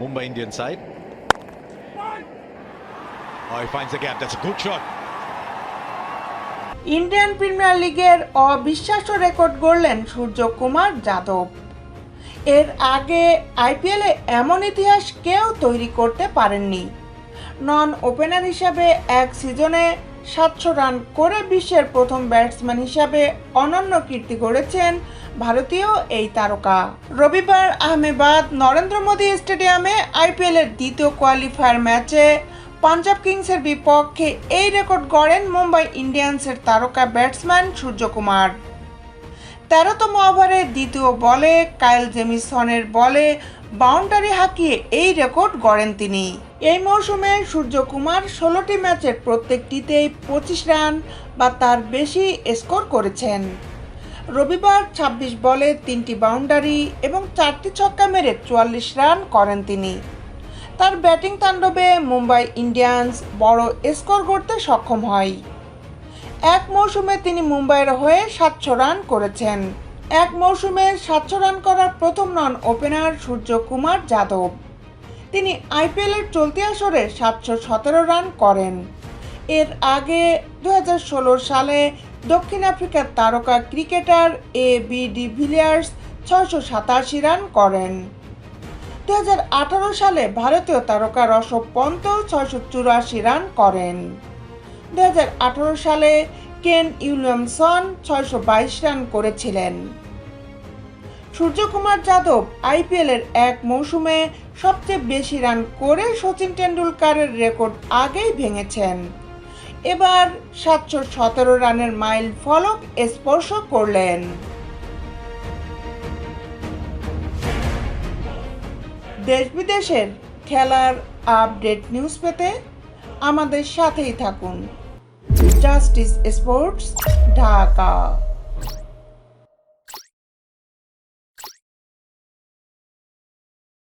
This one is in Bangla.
Mumbai Indian side. Oh, he finds the gap. That's a good shot. Indian premier লিগের অবিশ্বাস্য রেকর্ড গড়লেন সূর্যকুমার যাদব। এর আগে আইপিএলে এমন ইতিহাস কেউ তৈরি করতে পারেননি। নন ওপেনার হিসাবে এক সিজনে 700 রান করে বিশ্বের প্রথম ব্যাটসম্যান হিসাবে অনন্য কীর্তি গড়েছেন ভারতীয় এই তারকা। রবিবার আহমেদাবাদ নরেন্দ্র মোদী স্টেডিয়ামে আইপিএলের দ্বিতীয় কোয়ালিফায়ার ম্যাচে পাঞ্জাব কিংসের বিপক্ষে এই রেকর্ড গড়েন মুম্বাই ইন্ডিয়ান্সের তারকা ব্যাটসম্যান সূর্যকুমার। 13তম ওভারে দ্বিতীয় বলে কাইল জেমিসনের বলে বাউন্ডারি হাঁকিয়ে এই রেকর্ড গড়েন তিনি। এই মৌসুমে সূর্যকুমার 16টি ম্যাচের প্রত্যেকটিতেই 25 রান বা তার বেশি স্কোর করেছেন। রবিবার 26 বলে 3টি বাউন্ডারি এবং 4টি ছক্কা মেরে 44 রান করেন তিনি। তার ব্যাটিং তাণ্ডবে মুম্বাই ইন্ডিয়ান্স বড় স্কোর করতে সক্ষম হয়। এক মৌসুমে তিনি মুম্বাইয়ের হয়ে 700 রান করেছেন। এক মৌসুমে 700 রান করার প্রথম নন ওপেনার সূর্যকুমার যাদব। তিনি আইপিএলের চলতি আসরে 717 রান করেন। এর আগে 2016 সালে দক্ষিণ আফ্রিকার তারকা ক্রিকেটার এবি ডিভিলিয়ার্স 687 রান করেন। 2018 সালে ভারতীয় তারকা ঋষভ পন্ত 684 রান করেন। 2018 সালে কেন উইলিয়ামসন 622 রান করেছিলেন। সূর্যকুমার যাদব আইপিএলের এক মৌসুমে সবচেয়ে বেশি রান করে সচিন টেন্ডুলকারের রেকর্ড আগেই ভেঙেছেন। এবার 717 রানের মাইল ফলক স্পর্শ করলেন। দেশ বিদেশের খেলার আপডেট নিউজ পেতে আমাদের সাথেই থাকুন। Justice sports, Dhaka.